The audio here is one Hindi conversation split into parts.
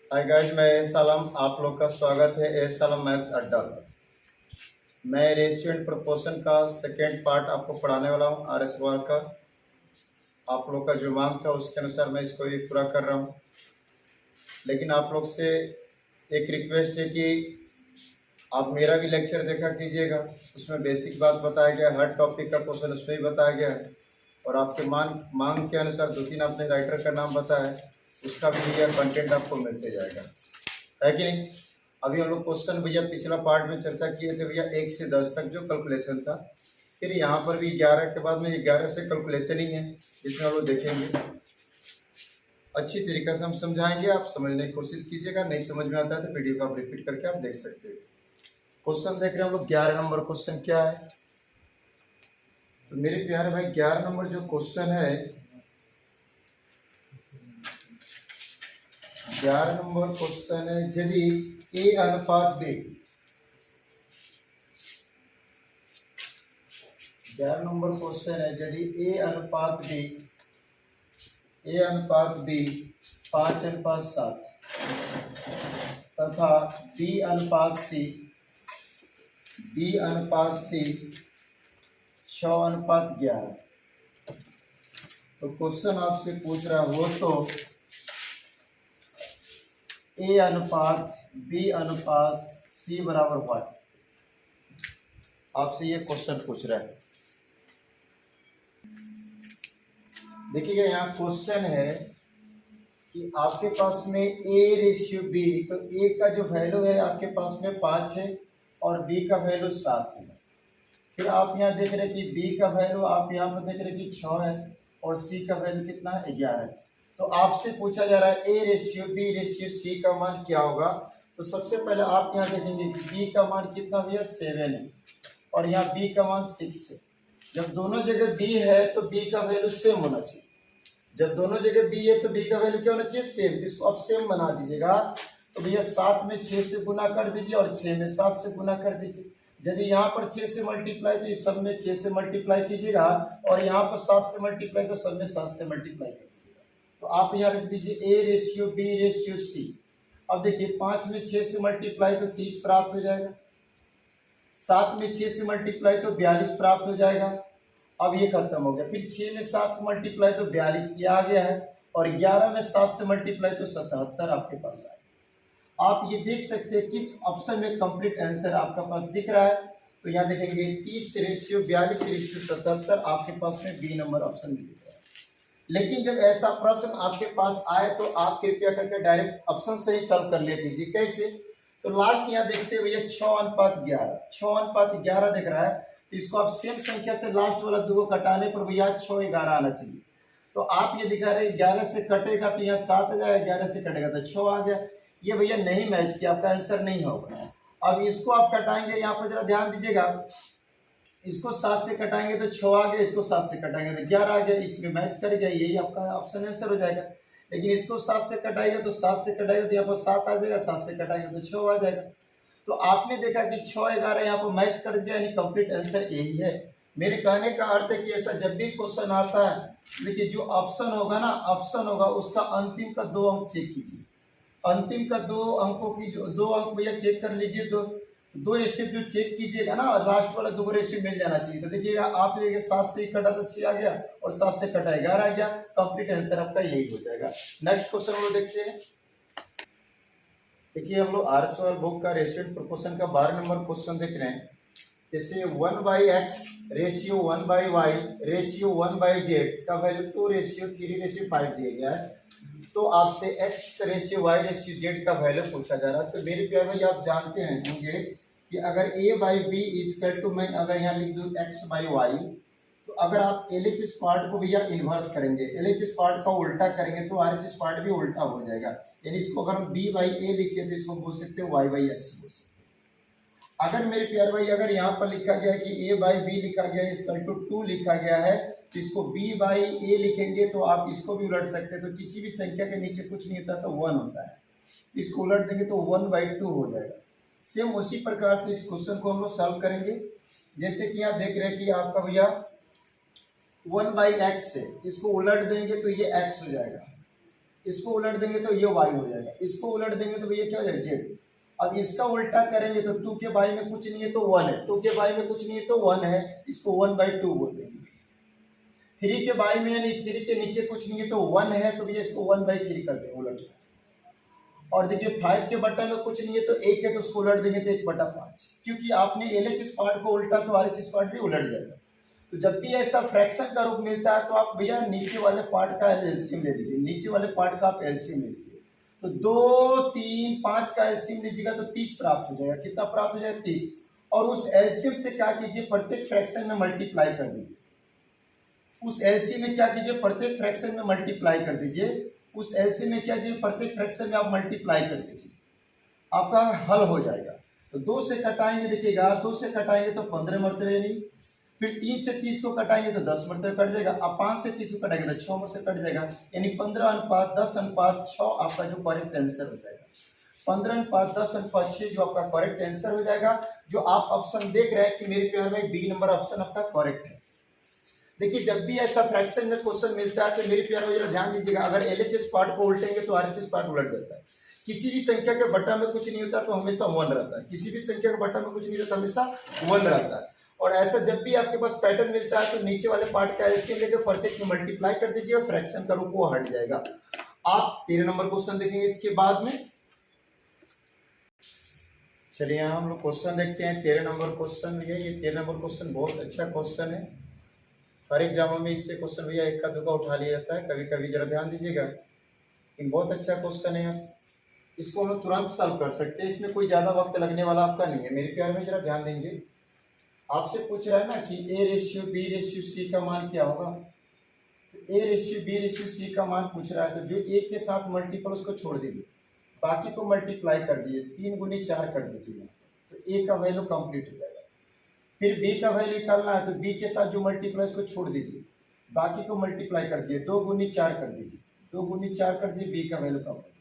हाय गाइस, मैं एस आलम। आप लोग का स्वागत है एस आलम मैथ्स अड्डा पर। मैं रेशियो एंड प्रोपोर्शन का सेकेंड पार्ट आपको पढ़ाने वाला हूँ आर एस वार का। आप लोग का जो मांग था उसके अनुसार मैं इसको भी पूरा कर रहा हूँ। लेकिन आप लोग से एक रिक्वेस्ट है कि आप मेरा भी लेक्चर देखा कीजिएगा। उसमें बेसिक बात बताया गया, हर टॉपिक का क्वेश्चन उसमें ही बताया गया है। और आपके मांग के अनुसार 2-3 आपने राइटर का नाम बताया है, उसका भी भैया कंटेंट आपको मिलते जाएगा, है कि नहीं। अभी हम लोग क्वेश्चन भैया पिछला पार्ट में चर्चा किए थे भैया 1 से 10 तक जो कैलकुलेशन था। फिर यहाँ पर भी 11 के बाद में 11 से कैलकुलेशन ही है, जिसमें हम लोग देखेंगे। अच्छी तरीके से हम समझाएंगे, आप समझने की कोशिश कीजिएगा। नहीं समझ में आता है तो वीडियो को आप रिपीट करके आप देख सकते हैं। क्वेश्चन देख रहे हैं हम लोग। 11 नंबर क्वेश्चन क्या है तो मेरे प्यारे भाई 11 नंबर जो क्वेश्चन है, 11 नंबर क्वेश्चन है यदि ए अनुपात बी, 11 नंबर क्वेश्चन है यदि ए अनुपात बी 5:7 तथा बी अनुपात सी 6:11। तो क्वेश्चन आपसे पूछ रहा हो तो ए अनुपात बी अनुपात सी बराबर व्हाट, आपसे ये क्वेश्चन पूछ रहा है। देखिएगा यहाँ क्वेश्चन है कि आपके पास में ए रेशियो बी, तो ए का जो वैल्यू है आपके पास में 5 है और बी का वैल्यू 7 है। फिर आप यहाँ देख रहे हैं कि बी का वैल्यू आप यहाँ पर देख रहे हैं कि 6 है और सी का वैल्यू कितना है 11 है। तो आपसे पूछा जा रहा है A ratio B ratio C का मान क्या होगा। तो सबसे पहले आप यहाँ देखेंगे कि बी का मान कितना भैया 7 है और यहाँ बी का मान 6 है। जब दोनों जगह बी है तो बी का वैल्यू सेम होना चाहिए। जब दोनों जगह बी है तो बी का वैल्यू क्या होना चाहिए, सेम। इसको आप सेम बना दीजिएगा। तो भैया 7 में 6 से गुना कर दीजिए और 6 में 7 से गुना कर दीजिए। यदि यहाँ पर 6 से मल्टीप्लाई तो इस सब में 6 से मल्टीप्लाई कीजिएगा और यहाँ पर 7 से मल्टीप्लाई तो सब में 7 से मल्टीप्लाई कर दीजिएगा। तो आप यहाँ रख दीजिए A ratio B ratio C. अब देखिए 5 में 6 से मल्टीप्लाई तो 30 प्राप्त हो जाएगा, 7 में 6 से मल्टीप्लाई तो 42 प्राप्त हो जाएगा। अब ये खत्म हो गया। फिर 6 में 7 मल्टीप्लाई तो 42 ये आ गया है और 11 में 7 से मल्टीप्लाई तो 77 आपके पास आएगा। आप ये देख सकते हैं किस ऑप्शन में कंप्लीट आंसर आपका पास दिख रहा है। तो यहाँ देखेंगे 30 रेशियो 42 रेशियो 77 आपके पास में बी नंबर ऑप्शन में दिख रहा है। लेकिन जब ऐसा प्रश्न आपके पास आए तो आप कृपया करके डायरेक्ट ऑप्शन से ही सॉल्व कर ले कीजिए। कैसे, तो लास्ट यहाँ देखते हैं भैया 6:11, 6:11 दिख रहा है। तो इसको आप सेम संख्या से लास्ट वाला 2 को कटाने पर भैया 6:11 आना चाहिए। तो आप ये दिखा रहे 11 से कटेगा तो यहाँ 7 आ जाएगा, 11 से कटेगा तो 6 आ गया। ये भैया नहीं मैच किया, आपका आंसर नहीं होगा। अब इसको आप कटाएंगे, यहाँ पर जरा ध्यान दीजिएगा। इसको 7 से कटाएंगे तो 6 आ गया, इसको 7 से कटाएंगे तो 11 आ गया, इसमें मैच कर गया, यही आपका ऑप्शन आंसर हो जाएगा। लेकिन इसको 7 से कटाएगा तो 7 से कटाएगा तो यहाँ पर 7 आ जाएगा, 7 से कटाएगा तो 6 आ जाएगा। तो आपने देखा कि 6:11 यहाँ पर मैच कर गया, यानी कंप्लीट आंसर यही है। मेरे कहने का अर्थ है कि ऐसा जब भी क्वेश्चन आता है, देखिए जो ऑप्शन होगा ना, ऑप्शन होगा उसका अंतिम का 2 अंक चेक कीजिए। अंतिम का 2 अंकों की जो 2 अंक भैया चेक कर लीजिए। दो स्टेप जो चेक कीजिएगा ना, लास्ट वाला 2 रेशियो मिल जाना चाहिए। तो देखिएगा आप देखिए 7 से कटा तो 6 आ गया और 7 से कटा 11 आ गया, कंप्लीट आंसर आपका यही हो जाएगा। नेक्स्ट क्वेश्चन हम लोग देखते हैं। देखिए हम लोग आरएसवाल बुक का रेशियो एंड प्रोपोर्शन का 12 नंबर क्वेश्चन देख रहे हैं। जैसे 1/x ratio 1/y ratio 1/z का वैल्यू 2:3:5 दिया गया है। तो आपसे x ratio y ratio z का वैल्यू पूछा जा रहा है। तो मेरे प्यारे भाई आप जानते हैं होंगे कि अगर a/b इक्वल टू, मैं अगर यहाँ लिख दूँ x/y, तो अगर आप LHS पार्ट को भैया इन्वर्स करेंगे, LHS पार्ट का उल्टा करेंगे तो RHS पार्ट भी उल्टा हो जाएगा। यानी इसको अगर हम b/a लिखे तो इसको बोल सकते हैं y/x बोल सकते हैं। अगर मेरे प्यारे भाई अगर यहाँ पर लिखा गया है कि a/b लिखा गया है इक्वल टू 2 लिखा गया है, तो इसको b/a लिखेंगे तो आप इसको भी उलट सकते हैं। तो किसी भी संख्या के नीचे कुछ नहीं होता तो 1 होता है, इसको उलट देंगे तो 1/2 हो जाएगा। सेम उसी प्रकार से इस क्वेश्चन को हम लोग सॉल्व करेंगे। जैसे कि यहाँ देख रहे हैं कि आपका भैया 1/x है, इसको उलट देंगे तो ये x हो जाएगा। इसको उलट देंगे तो ये y हो जाएगा, इसको उलट देंगे तो ये क्या हो जाएगा z। अब इसका उल्टा करेंगे तो 2 के बाई में कुछ नहीं है तो 1 है, 2 के बाई में कुछ नहीं है तो 1 है, इसको 1/2 बोल देंगे। 3 के बाई में यानी 3 के नीचे कुछ नहीं है तो 1 है, तो भैया इसको 1/3 कर देंगे उलट कर। और देखिए 5 के बटा में कुछ नहीं है तो 1 है, तो उसको उलट देंगे तो 1/5, क्योंकि आपने LHS पार्ट को उल्टा तो RHS पार्ट भी उलट जाएगा। तो जब भी ऐसा फ्रैक्शन का रूप मिलता है तो आप भैया नीचे वाले पार्ट का एलसीएम ले लीजिए, नीचे वाले पार्ट का आप एलसीएम ले लीजिए। तो 2, 3, 5 का एलसीएम लीजिएगा तो 30 प्राप्त हो जाएगा। कितना प्राप्त हो जाएगा? 30। और उस एलसीएम से क्या कीजिए, प्रत्येक फ्रैक्शन में मल्टीप्लाई कर दीजिए। उस एलसीएम में क्या कीजिए, प्रत्येक फ्रैक्शन में मल्टीप्लाई कर दीजिए। उस एलसीएम में क्या कीजिए, प्रत्येक फ्रैक्शन में आप मल्टीप्लाई कर दीजिए, आपका हल हो जाएगा। तो 2 से कटाएंगे, देखिएगा 2 से कटाएंगे तो 15 मरतबे नहीं, फिर 3 से 30 को कटाएंगे तो 10 मरतबे कट जाएगा। अब 5 से 30 को कटाएंगे तो 6 मरतबे कट जाएगा, यानी 15:10:6 आपका जो करेक्ट आंसर हो जाएगा। 15:10:6 जो आपका करेक्ट आंसर हो जाएगा। जो आप ऑप्शन देख रहे हैं कि मेरे प्यार में बी नंबर ऑप्शन आपका करेक्ट है। देखिए जब भी ऐसा फ्रैक्शन में क्वेश्चन मिलता है तो मेरे प्यार में जरा ध्यान दीजिएगा, अगर LHS पार्ट को उल्टेंगे तो RHS पार्ट उलट जाता है। किसी भी संख्या के बटा में कुछ नहीं होता तो हमेशा 1 रहता है, किसी भी संख्या के बटा में कुछ नहीं होता तो हमेशा 1 रहता है। और ऐसा जब भी आपके पास पैटर्न मिलता है तो नीचे वाले पार्ट का एलसीएम लेकर प्रत्येक में मल्टीप्लाई कर दीजिए, फ्रैक्शन का रूप वो हट जाएगा। आप 13 नंबर क्वेश्चन देखेंगे इसके बाद में। चलिए यहाँ हम लोग क्वेश्चन देखते हैं 13 नंबर क्वेश्चन है। ये 13 नंबर क्वेश्चन बहुत अच्छा क्वेश्चन है, हर एग्जाम में इससे क्वेश्चन भैया एक का दुका उठा लिया जाता है कभी कभी, जरा ध्यान दीजिएगा। लेकिन बहुत अच्छा क्वेश्चन है, इसको हम लोग तुरंत सॉल्व कर सकते हैं, इसमें कोई ज़्यादा वक्त लगने वाला आपका नहीं है। मेरे प्यार में जरा ध्यान देंगे, आपसे पूछ रहा है ना कि A/B/C का मान क्या होगा। तो A/B/C का मान पूछ रहा है, तो जो एक के साथ मल्टीपल उसको छोड़ दीजिए, बाकी को मल्टीप्लाई कर दीजिए, 3 × 4 कर दीजिए, तो A का वैल्यू कंप्लीट हो जाएगा। फिर B का वैल्यू निकालना है तो B के साथ जो मल्टीप्लाई उसको छोड़ दीजिए, बाकी को मल्टीप्लाई कर दीजिए, 2 × 4 कर दीजिए, 2 × 4 कर दीजिए, B का वैल्यू कंप्लीट।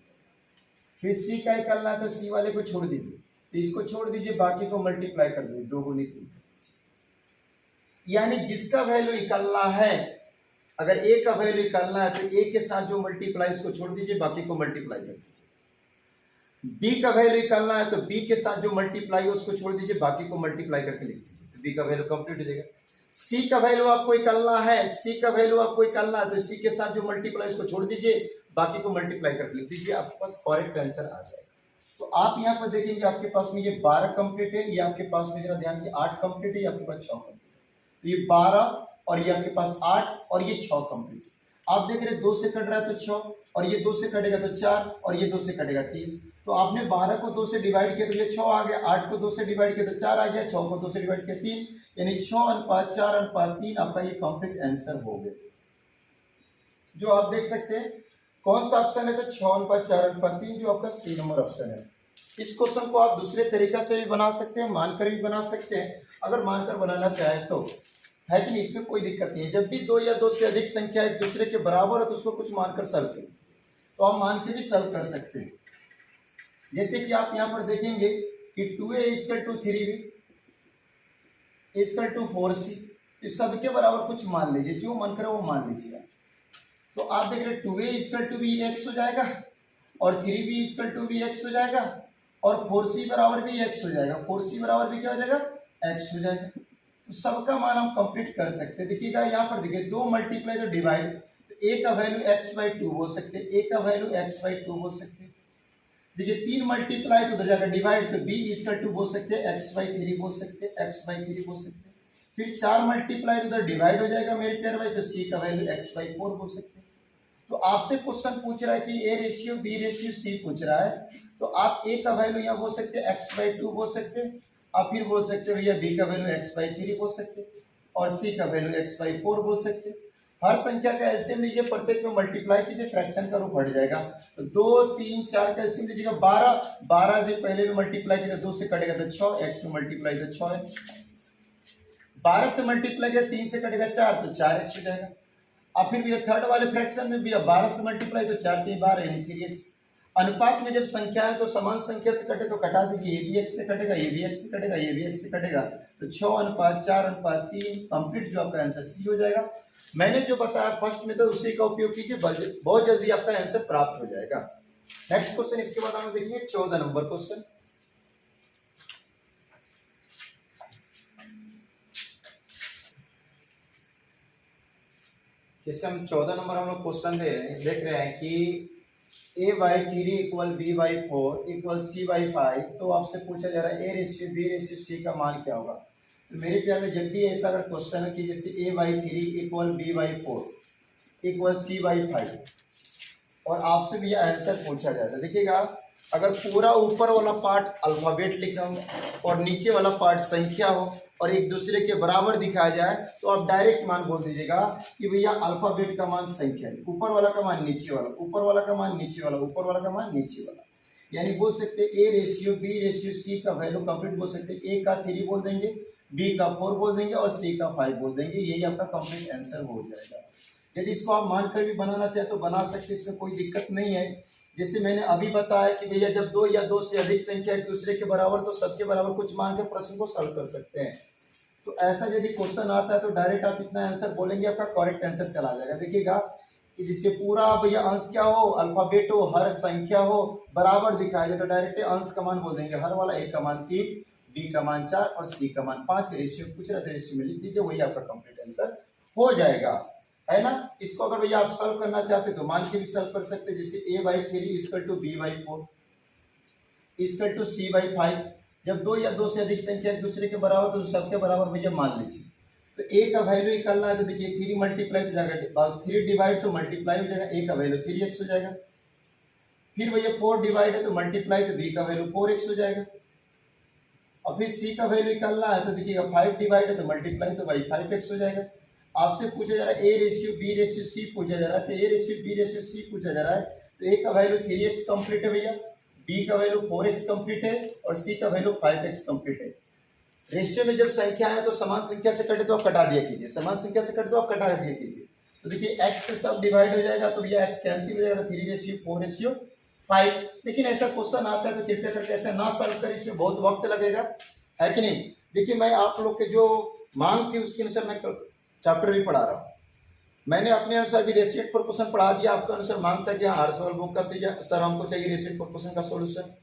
फिर C का निकालना है तो C वाले को छोड़ दीजिए, तो इसको छोड़ दीजिए, बाकी को मल्टीप्लाई कर दीजिए, 2 × 3। यानी जिसका वैल्यू निकालना है, अगर A का वैल्यू निकालना है तो A के साथ जो मल्टीप्लाई उसको छोड़ दीजिए, बाकी को मल्टीप्लाई कर दीजिए। B का वैल्यू निकालना है तो B के साथ जो मल्टीप्लाई है उसको छोड़ दीजिए, बाकी को मल्टीप्लाई करके लिख दीजिए, तो B का वैल्यू कंप्लीट हो जाएगा। C का वैल्यू आपको निकालना है, C का वैल्यू आपको निकालना है तो C के साथ जो मल्टीप्लाई उसको छोड़ दीजिए, बाकी को मल्टीप्लाई करके लिख दीजिए, आपके पास करेक्ट आंसर आ जाएगा। तो आप यहाँ पर देखेंगे आपके पास में ये 12 कंप्लीट है, ये आपके पास में जरा ध्यान दिए 8 कंप्लीट है, ये आपके पास 6 कंप्लीट है। तो ये 12 और ये आपके पास 8 और ये 6 कंप्लीट है। आप देख रहे 2 से कट रहा है तो 6, और ये 2 से कटेगा तो 4, और ये 2 से कटेगा 3। तो आपने 12 को 2 से डिवाइड किया तो ये 6 आ गया, 8 को 2 से डिवाइड किया तो 4 आ गया, 6 को 2 से डिवाइड किया 3, यानी 6:4:3 आपका ये कंप्लीट आंसर हो गया। जो आप देख सकते हैं कौन सा ऑप्शन है, तो 6:4:3 जो आपका C नंबर ऑप्शन है। इस क्वेश्चन को आप दूसरे तरीका से भी बना सकते हैं, मानकर भी बना सकते हैं, अगर मानकर बनाना चाहे तो, है कि नहीं, इसमें कोई दिक्कत नहीं है। जब भी 2 या 2 से अधिक संख्या एक दूसरे के बराबर है तो उसको कुछ मानकर सॉल्व करें, तो आप मान के भी सॉल्व कर सकते हैं। जैसे कि आप यहाँ पर देखेंगे कि 2A = 3B = 4C, इस सबके बराबर कुछ मान लीजिए, जो मन करे वो मान लीजिएगा। तो आप देख रहे 2A = भी x हो जाएगा, और 3B = भी x हो जाएगा, और 4C बराबर भी x हो जाएगा, 4C बराबर भी क्या हो जाएगा, x हो जाएगा। तो सबका मान हम कंप्लीट कर सकते हैं। देखिएगा यहाँ पर देखिए 2 मल्टीप्लाई तो डिवाइड, तो A का वैल्यू x/2 बोल सकते हैं, A का वैल्यू x/2 बोल सकते हैं। देखिए 3 मल्टीप्लाई तो उधर जाकर डिवाइड, तो B = बोल सकते हैं, x/3 बोल सकते हैं, x/3 बोल सकते हैं। फिर 4 मल्टीप्लाई तो उधर डिवाइड हो जाएगा मेरे प्यारे भाई, तो C का वैल्यू x/4 बोल सकते हैं। तो आपसे क्वेश्चन पूछ रहा है कि A/B/C पूछ रहा है, तो आप A का वैल्यू यहाँ बोल सकते हैं x/2 बोल सकते हैं, आप फिर बोल सकते हैं भैया B का वैल्यू x/3 बोल सकते हैं, और C का वैल्यू x/4 बोल सकते हैं। हर संख्या का एलसीएम लीजिए, प्रत्येक में मल्टीप्लाई कीजिए, फ्रैक्शन का रूप हट जाएगा। तो 2, 3, 4 का एलसीएम लीजिएगा 12 से पहले में मल्टीप्लाई किया 2 से कटेगा तो 6, x में मल्टीप्लाई तो 6x, 12 से मल्टीप्लाई किया 3 से कटेगा 4 तो 4x हो जाएगा। अब फिर भी थर्ड वाले फ्रैक्शन में भी 12 से मल्टीप्लाई तो 4 के 12 यानी 3x। अनुपात में जब संख्या है तो समान संख्या से कटे तो कटा दीजिए, ये भी x से कटेगा, ये भी x से कटेगा, ये भी x से कटेगा, तो 6:4:3 कंप्लीट जो आपका आंसर C हो जाएगा। मैंने जो बताया फर्स्ट में तो उसी का उपयोग कीजिए, बहुत जल्दी आपका आंसर प्राप्त हो जाएगा। नेक्स्ट क्वेश्चन इसके बाद हम देखेंगे 14 नंबर क्वेश्चन। जैसे हम 14 नंबर हम लोग क्वेश्चन देख रहे हैं कि a/3 equal b/4 equal c/5, तो आपसे पूछा जा रहा है a/b/c का मान क्या होगा। तो मेरे प्यार में जब भी ऐसा अगर क्वेश्चन है कि जैसे a/3 equal b/4 equal c/5 और आपसे भी आंसर पूछा जाता है, देखिएगा अगर पूरा ऊपर वाला पार्ट अल्फाबेट लिखा हो और नीचे वाला पार्ट संख्या हो और एक दूसरे के बराबर दिखाया जाए तो आप डायरेक्ट मान बोल दीजिएगा कि भैया अल्फाबेट का मान संख्या है, ऊपर वाला का मान नीचे वाला, ऊपर वाला का मान नीचे वाला, ऊपर वाला का मान नीचे वाला। यानी बोल सकते a/b/c का वैल्यू कंप्लीट बोल सकते हैं। a का 3 बोल देंगे, b का 4 बोल देंगे और c का 5 बोल देंगे। यही आपका कंप्लीट आंसर हो जाएगा। यदि इसको आप मानकर भी बनाना चाहे तो बना सकते, इसमें कोई दिक्कत नहीं है। जैसे मैंने अभी बताया कि भैया जब 2 या 2 से अधिक संख्या एक दूसरे के बराबर तो सबके बराबर कुछ मान के प्रश्न को सॉल्व कर सकते हैं। तो ऐसा यदि क्वेश्चन आता है तो डायरेक्ट आप इतना आंसर बोलेंगे, आपका करेक्ट आंसर चला जाएगा। देखिएगा जिससे पूरा भैया अंश क्या हो, अल्फाबेट हो, हर संख्या हो, बराबर दिखाया जाए तो डायरेक्ट अंश का मान बोल देंगे। हर वाला a का मान 3, b का मान 4 और c का मान 5। रेशियो पूछ रहे थे, रेशियो में लिख दीजिए, वही आपका कंप्लीट आंसर हो जाएगा, है ना। इसको अगर भैया आप सॉल्व करना चाहते तो मान के भी सॉल्व कर सकते हैं। जैसे a/3 equal to b/4 equal to c/5। जब 2 या 2 से अधिक संख्या एक दूसरे के बराबर तो सबके बराबर भैया मान लीजिए। तो a का वैल्यू निकालना है तो देखिए 3 मल्टीप्लाई हो जाएगा, 3 डिवाइड तो मल्टीप्लाई हो जाएगा, a का वैल्यू 3x हो जाएगा। फिर भैया 4 डिवाइड है तो मल्टीप्लाई तो b का वैल्यू 4x हो जाएगा। और फिर c का वैल्यू निकालना है तो देखिएगा 5 डिवाइड है तो मल्टीप्लाई तो भाई 5x हो जाएगा। आपसे पूछा जा रहा है a/b/c पूछा जा रहा है, तो a/b/c पूछा जा रहा है तो a का वैल्यू 3x कंप्लीट है भैया, b का वैल्यू 4x कंप्लीट है और c का वैल्यू 5x कंप्लीट है। रेशियो में जब संख्या है तो समान संख्या से कटे तो आप कटा दिया कीजिए, समान संख्या से कटे तो आप कटा दिया कीजिए। तो देखिए x से सब डिवाइड हो जाएगा तो भैया x कैंसिल हो जाएगा, तो 3/4/5। लेकिन ऐसा क्वेश्चन आता है तो कृपया करके ऐसा ना सॉल्व करें, इसमें बहुत वक्त लगेगा, है कि नहीं। देखिए मैं आप लोग के जो मांग थी उसके अनुसार मैं चैप्टर भी पढ़ा रहा हूँ। मैंने अपने अनुसार भी रेशिएट प्रोपोर्शन पढ़ा दिया, आपका अनुसार मांगता कि हाँ हर्षवर्धन बुक का सर हमको चाहिए रेशिएट प्रोपोर्शन का सोल्यूशन,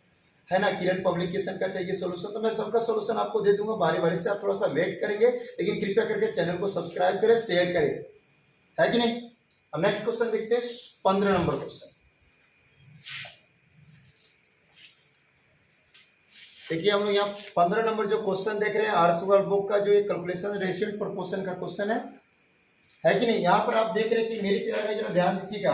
है ना, किरण पब्लिकेशन का चाहिए सोल्यूशन, तो मैं सबका सोल्यूशन आपको दे दूंगा। बारी बारी से आप थोड़ा सा वेट करेंगे, लेकिन कृपया करके चैनल को सब्सक्राइब करें, शेयर करें, है कि नहीं। अब नेक्स्ट क्वेश्चन देखते हैं 15 नंबर क्वेश्चन। देखिए हम लोग यहाँ 15 नंबर जो क्वेश्चन देख रहे हैं हर्षवर्धन बुक का जो ये कैलकुलेशन रेशिएट प्रोपोर्शन का क्वेश्चन है कि नहीं। यहाँ पर आप देख रहे हैं कि मेरे प्यारे जरा ध्यान दीजिएगा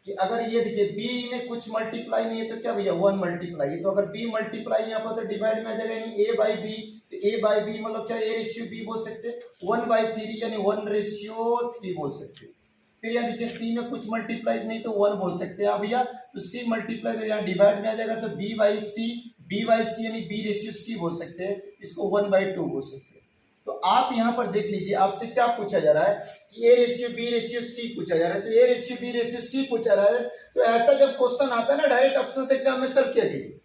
कि अगर ये देखिए b में कुछ मल्टीप्लाई नहीं है तो क्या भैया 1 मल्टीप्लाई है, तो अगर b मल्टीप्लाई यहाँ पर तो डिवाइड में आ जाएगा, यानी a/b, तो a/b मतलब क्या a/b बोल सकते हैं, 1/3 यानी 1/3 बोल सकते हैं। फिर यहाँ देखिए c में कुछ मल्टीप्लाई नहीं तो 1 बोल सकते हैं भैया, तो c मल्टीप्लाई तो यहाँ डिवाइड में आ जाएगा तो b/c यानी b/c बोल सकते हैं, इसको 1/2 बोल सकते हैं। तो आप यहाँ पर देख लीजिए आपसे क्या पूछा जा रहा है कि a/b/c पूछा जा रहा है, तो a/b/c पूछा जा रहा है। तो ऐसा जब क्वेश्चन आता है ना डायरेक्ट ऑप्शन से एग्जाम में सॉल्व किया कीजिए।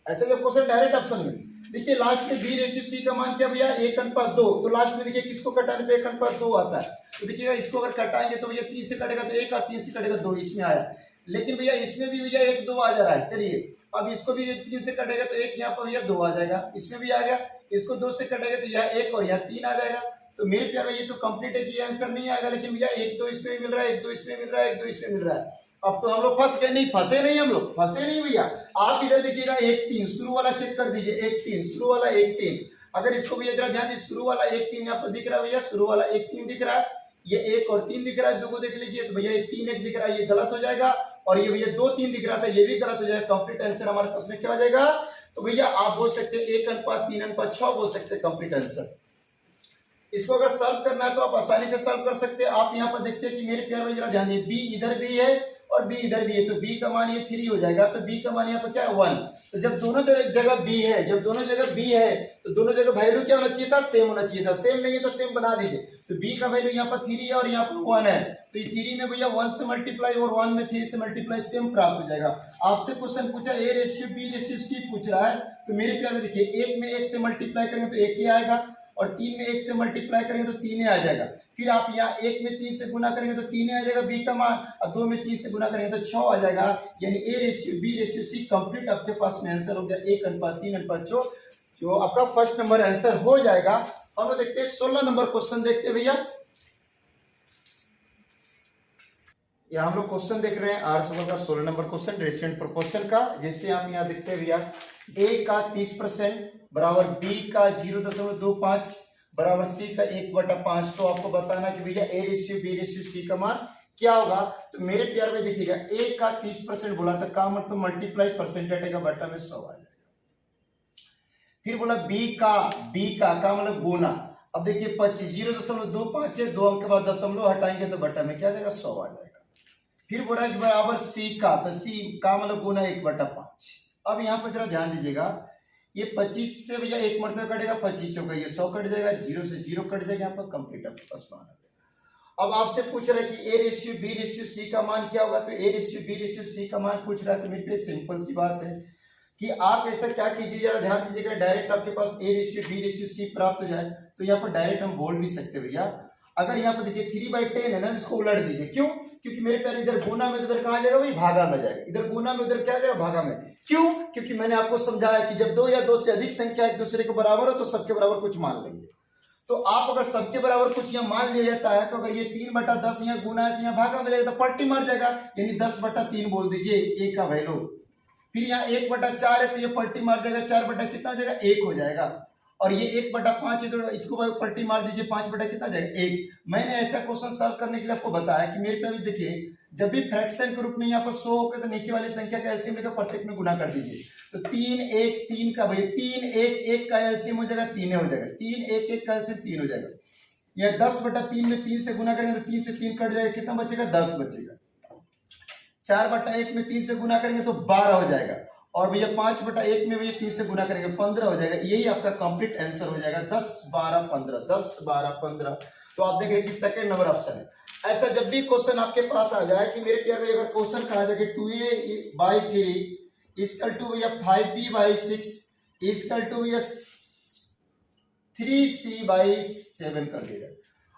ऐसा जब क्वेश्चन डायरेक्ट ऑप्शन में देखिए लास्ट में b/c का मान क्या भैया 1:2, तो लास्ट में देखिए किसको कटाने पे 1:2 आता है, तो देखिएगा इसको अगर कटाएंगे तो भैया 3 से कटेगा तो 1 और 3 से कटेगा 2, इसमें आया। लेकिन भैया इसमें भी भैया 1 2 आ जा रहा है, चलिए अब इसको भी 3 से कटेगा तो 1 यहाँ पर भैया 2 आ जाएगा, इसमें भी आ गया, इसको 2 से कटेगा तो यहाँ 1 और यहाँ 3 आ जाएगा। तो मेरे प्यारे ये तो कंप्लीट है कि आंसर नहीं आएगा, लेकिन भैया 1 2 इसमें मिल रहा है, 1 2 इसमें मिल रहा है, 1 2 इसमें मिल रहा है। अब तो हम लोग फंस गए, नहीं फंसे नहीं, हम लोग फंसे नहीं भैया। आप इधर देखिएगा 1 3 शुरू वाला चेक कर दीजिए, 1 3 शुरू वाला 1 3। अगर इसको भी इधर ध्यान दीजिए शुरू वाला 1 3 यहाँ पर दिख रहा है भैया, शुरू वाला 1 3 दिख रहा है, ये 1 और 3 दिख रहा है, 2 को देख लीजिए तो भैया 3 1 दिख रहा है, ये गलत हो जाएगा, और ये भैया 2 3 दिख रहा था, ये भी गलत हो जाएगा। कंप्लीट आंसर हमारे पास में क्या हो जाएगा, तो भैया आप बोल सकते हैं 1:3:6 बोल सकते हैं कंप्लीट आंसर। इसको अगर सॉल्व करना है तो आप आसानी से सॉल्व कर सकते हैं। आप यहाँ पर देखते हैं कि मेरे प्यारे भाई जरा ध्यान दिए, b इधर भी है और b इधर भी है, तो b का मान ये 3 हो जाएगा, तो b का मान यहाँ पर क्या है 1। तो जब दोनों जगह b है, जब दोनों जगह b है तो दोनों जगह वैल्यू क्या होना चाहिए था, सेम होना चाहिए था। सेम नहीं है तो सेम बना दीजिए, तो b का वैल्यू यहाँ पर 3 है और यहाँ पर 1 है, तो ये 3 में भैया 1 से मल्टीप्लाई और 1 में 3 से मल्टीप्लाई सेम प्राप्त हो जाएगा। आपसे क्वेश्चन पूछा a/b/c पूछ रहा है, तो मेरे प्यारे देखिए 1 में 1 से मल्टीप्लाई करेंगे तो 1 ही आएगा, और 3 में 1 से मल्टीप्लाई करेंगे तो 3 ही आ जाएगा। फिर आप यहाँ 1 में 3 से गुना करेंगे तो 3 आ जाएगा बी का मान, और 2 में 3 से गुना करेंगे तो 6 आ जाएगा। यानी A ratio B ratio C complete आपके पास में आंसर हो गया 1:3:4, जो आपका फर्स्ट नंबर आंसर हो जाएगा। हम लोग देखते हैं 16 नंबर क्वेश्चन देखते हैं भैया। यहाँ हम लोग क्वेश्चन देख रहे हैं आर सवाल का 16 number question ratio and proportion का। जैसे आप यहाँ देखते हैं भैया ए का 30% बराबर बी का 0.25 बराबर सी का 1/5। तो आपको बताना कि भैया A ratio B ratio C का मान क्या होगा। तो मेरे प्यार में देखिएगा ए का 30% बोला था, का मतलब मल्टीप्लाई परसेंटेज का बट्टा में 100 आ जाएगा। फिर बोला बी का मतलब गुना। अब देखिए 25 0.25 है, 2 अंक के बाद दशमलव हटाएंगे तो बट्टा में क्या आ जाएगा 100 आ जाएगा। फिर बोला कि बराबर सी का, तो सी का मतलब गुना 1/5। अब यहाँ पर जरा ध्यान दीजिएगा, ये 25 से भैया 1 मरतबा कटेगा, 25 चौका ये 100 कट जाएगा, 0 से 0 कट जाएगा, यहाँ पर कंप्लीट आपके पास मान आ गया। अब आपसे पूछ रहा है कि A ratio B ratio C का मान क्या होगा। तो A ratio B ratio C का मान पूछ रहा है, तो मेरे पे सिंपल सी बात है कि आप ऐसा क्या कीजिए, जरा ध्यान दीजिएगा, डायरेक्ट आपके पास A ratio B ratio C प्राप्त हो जाए तो यहाँ पर डायरेक्ट हम बोल भी सकते भैया। अगर यहाँ पर देखिए 3/10 है ना, इसको उलट दीजिए। क्यों? क्योंकि मेरे प्यारे इधर गुना में तो उधर कहाँ जाएगा, वही भागा में जाएगा। इधर गुना में उधर क्या जाएगा, भागा में। क्यों? क्योंकि मैंने आपको समझाया कि जब 2 या 2 से अधिक संख्या एक दूसरे के बराबर हो तो सबके बराबर कुछ मान लेंगे। तो आप अगर सबके बराबर कुछ यहाँ मान लिया जाता है, तो अगर ये 3/10 यहाँ गुना है तो यहाँ भागा में जाएगा, तो पलटी मार जाएगा, यानी 10/3 बोल दीजिए ए का वैल्यू। फिर यहाँ 1/4 है तो ये पलटी मार जाएगा, 4 कितना हो जाएगा 1 हो जाएगा। और ये 1/5 है तो इसको पलटी मार दीजिए, 5 कितना जाएगा 1। मैंने ऐसा क्वेश्चन सॉल्व करने के लिए आपको बताया कि मेरे पे अभी देखिए, जब भी फ्रैक्शन के रूप में यहाँ पर 100 होकर तो नीचे वाली संख्या का एलसीएम लेकर प्रत्येक में गुना कर दीजिए। तो 3 1 3 का भाई 3 1 1 का एलसीएम हो जाएगा 3 हो जाएगा, 3 1 1 का एलसीएम 3 हो जाएगा। यह 10/3 में 3 से गुना करेंगे तो 3 से 3 कट जाएगा, कितना बचेगा 10 बचेगा। 4/1 में 3 से गुना करेंगे तो 12 हो जाएगा, और भैया 5/1 में भैया 3 से गुना करेंगे 15 हो जाएगा। यही आपका कंप्लीट आंसर हो जाएगा 10 12 15 10 12 15। तो आप देख रहे हैं कि सेकंड नंबर ऑप्शन है। ऐसा जब भी क्वेश्चन आपके पास आ जाए कि मेरे प्यार में अगर क्वेश्चन कहा जाए कि 2a/3 इक्वल टू भैया 5b/6 इक्वल टू भैया 3c/7 कर दिया जाए,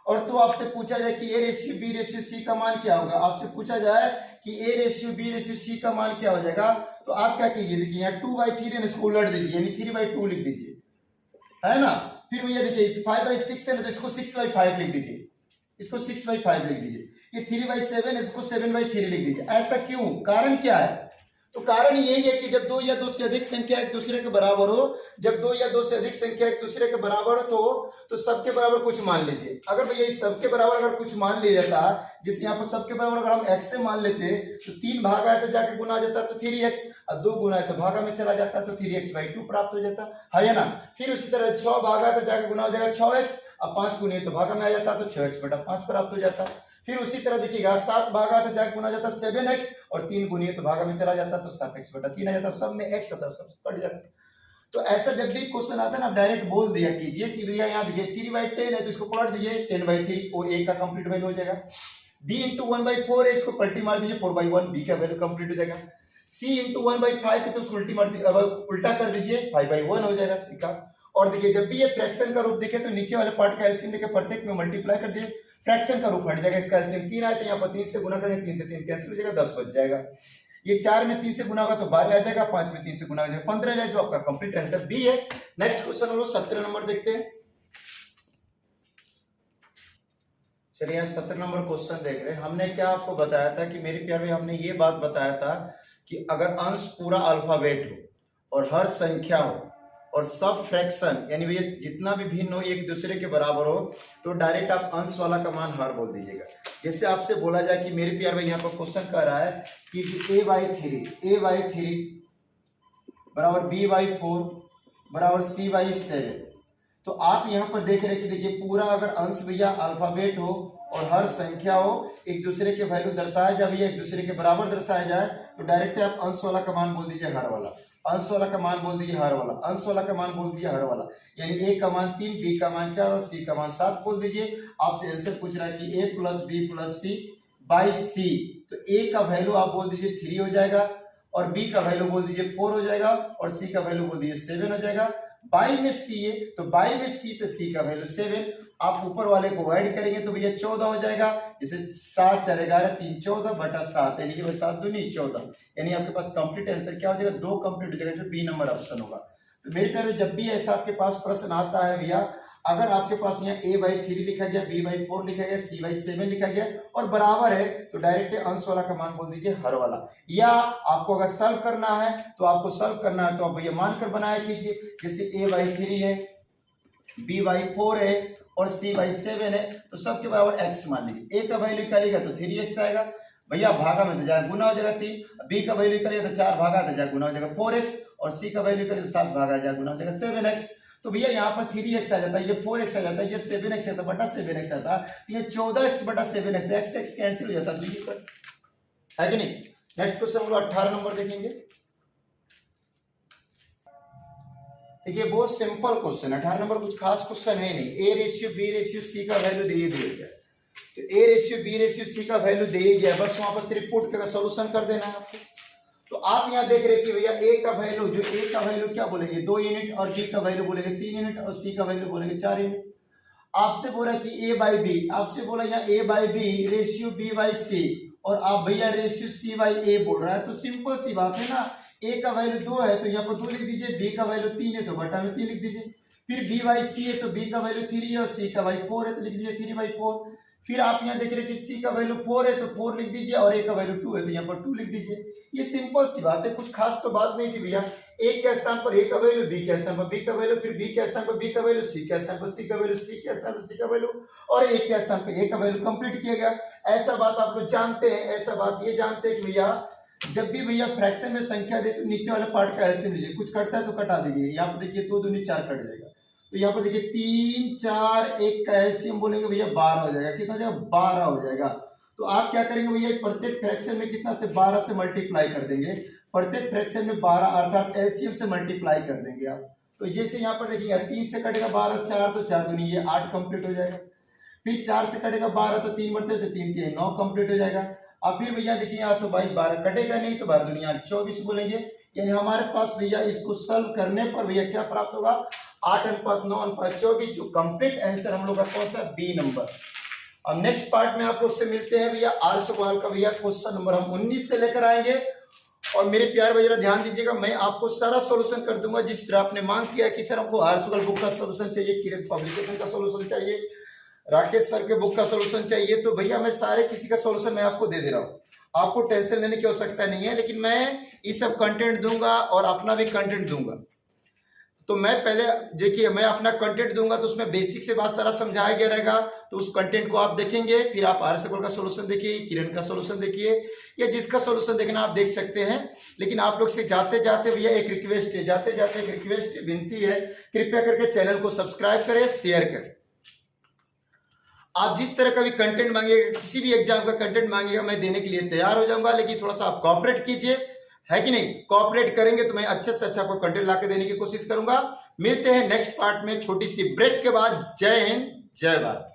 और तो आपसे पूछा जाए कि A ratio B ratio C का मान क्या होगा। आपसे पूछा जाए कि A ratio B ratio C का मान क्या हो जाएगा, तो आप क्या कीजिए, देखिए यहाँ 2/3 है, इसको उलट दीजिए, यानी 3/2 लिख दीजिए, है ना। फिर भैया देखिए इस 5/6 है ना, तो इसको 6/5 लिख दीजिए, इसको 6/5 लिख दीजिए। ये 3/7 है, इसको 7/3 लिख दीजिए। ऐसा क्यों, कारण क्या है? तो कारण यही है कि जब 2 या 2 से अधिक संख्या एक दूसरे के बराबर हो, जब 2 या 2 से अधिक संख्या एक दूसरे के बराबर हो तो सबके बराबर कुछ मान लीजिए। अगर भैया इस सबके बराबर अगर कुछ मान लिया जाता, जिस यहाँ पर सबके बराबर अगर हम x से मान लेते तो 3 भागा है तो जाके गुना आ जाता तो 3x, अब 2 गुना है तो भागा में चला जाता तो 3x/2 प्राप्त हो जाता है ना। फिर उसी तरह 6 भागा है तो जाके गुना हो जाएगा 6x, अब 5 गुने तो भागा में आ जाता तो 6x/5 प्राप्त हो जाता। फिर उसी तरह देखिएगा 7 भागा तो जाके गुना जाता 7x, और 3 गुनिए तो भागा में चला जाता तो 7x/3 आ जाता, सब में x आता सब कट जाता। तो ऐसा जब भी क्वेश्चन आता है ना, आप डायरेक्ट बोल दिया कीजिए कि भैया यहाँ देखिए 3/10 है तो इसको पलट दीजिए 10/3, वो a का कंप्लीट वैल्यू हो जाएगा। b × 1/4 है, इसको पलटी मार दीजिए 4/1, b का वैल्यू कंप्लीट हो जाएगा। c × 1/5 है तो उसको उल्टा कर दीजिए 5/1 हो जाएगा c का। और देखिए जब भी ये फ्रैक्शन का रूप देखे तो नीचे वाले पार्ट का एलसीएम लेकर प्रत्येक में मल्टीप्लाई कर दिए, फ्रैक्शन का रूप हट जाएगा। इसका एलसीएम 3 आया तो यहाँ पर 3 से गुना करेंगे, 3 से 3 कैंसिल हो जाएगा, 10 बच जाएगा। ये 4 में 3 से गुना होगा तो 12 आ जाएगा, 5 में 3 से गुना हो जाएगा 15 आ जाएगा, जो आपका कंप्लीट आंसर बी है। नेक्स्ट क्वेश्चन हम लोग 17 नंबर देखते हैं। चलिए यहाँ 17 नंबर क्वेश्चन देख रहे हैं। हमने क्या आपको बताया था कि मेरे प्यारे, हमने ये बात बताया था कि अगर अंश पूरा अल्फाबेट हो और हर संख्या हो और सब फ्रैक्शन यानी भैया जितना भी भिन्न हो एक दूसरे के बराबर हो, तो डायरेक्ट आप अंश वाला का मान हर बोल दीजिएगा। जैसे आपसे बोला जाए कि मेरे प्यार भाई यहाँ पर क्वेश्चन कर रहा है कि a/3 बराबर b/4 बराबर c/7। तो आप यहाँ पर देख रहे हैं कि देखिए पूरा अगर अंश भैया अल्फाबेट हो और हर संख्या हो, एक दूसरे के वैल्यू दर्शाया जाए भैया एक दूसरे के बराबर दर्शाया जाए, तो डायरेक्ट आप अंश वाला का मान बोल दीजिए हर वाला, अंश वाला का मान बोल दीजिए हर वाला, अंश वाला का मान बोल दीजिए हर वाला। यानी a का मान 3, b का मान 4 और c का मान 7 बोल दीजिए। आपसे आंसर पूछ रहा है कि a + b + c/c, तो a का वैल्यू आप बोल दीजिए 3 हो जाएगा, और b का वैल्यू बोल दीजिए 4 हो जाएगा, और c का वैल्यू बोल दीजिए 7 हो जाएगा। बाई में c है तो बाई में c तो c का वैल्यू 7, आप ऊपर वाले को ऐड करेंगे तो भैया 14 हो जाएगा। जैसे 7 4 11 3 14 बटा 7 यानी कि 7 दूनी 14, यानी आपके पास कंप्लीट आंसर क्या हो जाएगा, 2 कंप्लीट हो जाएगा, जो बी नंबर ऑप्शन होगा। तो मेरे ख्याल में जब भी ऐसा आपके पास प्रश्न आता है भैया, अगर आपके पास यहाँ a/3 लिखा गया, b/4 लिखा गया, c/7 लिखा गया और बराबर है तो डायरेक्ट अंश वाला का मान बोल दीजिए हर वाला। या आपको अगर सॉल्व करना है तो आपको सॉल्व करना है तो आप भैया मानकर बनाया कीजिए, जैसे a/3 है, b/4 है और c/7 है, तो सबके बराबर x मान लीजिए। a का वैल्यू निकालिएगा तो 3x आएगा भैया, भागा में तो जाए गुना हो जाएगा 3, b का वैल्यू निकालिएगा तो 4 भागा तो जाए गुना हो जाएगा 4x और c का वैल्यू निकालिएगा तो 7 भागा जाए गुना हो जाएगा 7x। तो भैया यहाँ पर 3x आ जाता है, ये 4x आ जाता है, ये 7x आता है बटा 7x आता है, ये 14x बटा 7x, x कैंसिल हो जाता है, तो ये है कि नहीं। नेक्स्ट क्वेश्चन हम लोग 18 नंबर देखेंगे। देखिए बहुत सिंपल क्वेश्चन है, 18 नंबर कुछ खास क्वेश्चन है नहीं। a/b/c का वैल्यू दे दिया गया, तो a/b/c का वैल्यू दे गया, बस वहां पर सिर्फ पुट करके सॉल्यूशन कर देना है आपको। तो आप यहाँ देख रहे कि भैया a का वैल्यू, जो a का वैल्यू क्या बोलेंगे 2 यूनिट और b का वैल्यू बोलेंगे 3 यूनिट और c का वैल्यू बोलेंगे 4 यूनिट। आपसे बोला कि a/b, आपसे बोला यहाँ a/b रेशियो b/c और आप भैया रेशियो c/a बोल रहा है, तो सिंपल सी बात है ना, a का वैल्यू 2 है तो यहाँ पर 2 लिख दीजिए, b का वैल्यू 3 है तो बटा में 3 लिख दीजिए, फिर b/c है तो b का वैल्यू 3 है और c का वैल्यू 4 है तो लिख दीजिए 3/4। फिर आप यहाँ देख रहे कि c का वैल्यू 4 है तो 4 लिख दीजिए और a का वैल्यू 2 है तो यहाँ पर 2 लिख दीजिए। ये सिंपल सी बात है, कुछ खास तो बात नहीं थी भैया। a के स्थान पर a का वैल्यू, b के स्थान पर b का वैल्यू, फिर b के स्थान पर b का वैल्यू, c के स्थान पर c का वैल्यू, c के स्थान पर c का वैल्यू और a के स्थान पर a का वैल्यू कंप्लीट किया गया। ऐसा बात आप लोग जानते हैं, ऐसा बात ये जानते हैं कि भैया जब भी भैया फ्रैक्शन में संख्या दे तो नीचे वाले पार्ट का एलसीएम लीजिए, कुछ कटता है तो कटा दीजिए। यहाँ पर देखिए 2 दूनी 4 कट जाएगा, तो यहाँ पर देखिए 3 4 1 का एलसीएम बोलेंगे भैया 12 हो जाएगा। कितना हो जाएगा, 12 हो जाएगा। तो आप क्या करेंगे भैया, प्रत्येक फ्रैक्शन में कितना से 12 से मल्टीप्लाई कर देंगे, प्रत्येक फ्रैक्शन में 12 अर्थात एलसीएम से मल्टीप्लाई कर देंगे आप। तो जैसे यहाँ पर देखिए 3 से कटेगा 12, 4 तो 4 दूनी ये 8 कंप्लीट हो जाएगा, फिर 4 से कटेगा 12 तो 3 बढ़ते तो 3 3 9 कंप्लीट हो जाएगा। अब फिर भैया देखिए यहाँ तो भाई 12 कटेगा नहीं तो 12 दुनिया 24 बोलेंगे, यानी हमारे पास भैया इसको सॉल्व करने पर भैया क्या प्राप्त होगा, 8:9:24, जो कंप्लीट आंसर हम लोग का कौन सा, बी नंबर। अब नेक्स्ट पार्ट में आप लोग से मिलते हैं भैया आर सवाल का भैया क्वेश्चन नंबर हम 19 से लेकर आएंगे। और मेरे प्यार भैया ध्यान दीजिएगा, मैं आपको सारा सॉल्यूशन कर दूंगा जिस तरह आपने मांग किया कि सर हमको आर सवाल बुक का सॉल्यूशन चाहिए, किरण पब्लिकेशन का सॉल्यूशन चाहिए, राकेश सर के बुक का सॉल्यूशन चाहिए, तो भैया मैं सारे किसी का सॉल्यूशन मैं आपको दे दे रहा हूँ, आपको टेंशन लेने की आवश्यकता नहीं है। लेकिन मैं ये सब कंटेंट दूंगा और अपना भी कंटेंट दूंगा। तो मैं पहले देखिए मैं अपना कंटेंट दूंगा तो उसमें बेसिक से बात सारा समझाया गया रहेगा, तो उस कंटेंट को आप देखेंगे, फिर आप आर सवाल का सॉल्यूशन देखिए, किरण का सॉल्यूशन देखिए, या जिसका सॉल्यूशन देखना आप देख सकते हैं। लेकिन आप लोग से जाते जाते भैया एक रिक्वेस्ट है, जाते जाते एक रिक्वेस्ट विनती है, कृपया करके चैनल को सब्सक्राइब करें, शेयर करें। आप जिस तरह का भी कंटेंट मांगिएगा, किसी भी एग्जाम का कंटेंट मांगिएगा, मैं देने के लिए तैयार हो जाऊंगा। लेकिन थोड़ा सा आप कोऑपरेट कीजिए, है कि नहीं, कोऑपरेट करेंगे तो मैं अच्छे से अच्छा आपको कंटेंट लाके देने की कोशिश करूंगा। मिलते हैं नेक्स्ट पार्ट में छोटी सी ब्रेक के बाद। जय हिंद, जय भारत।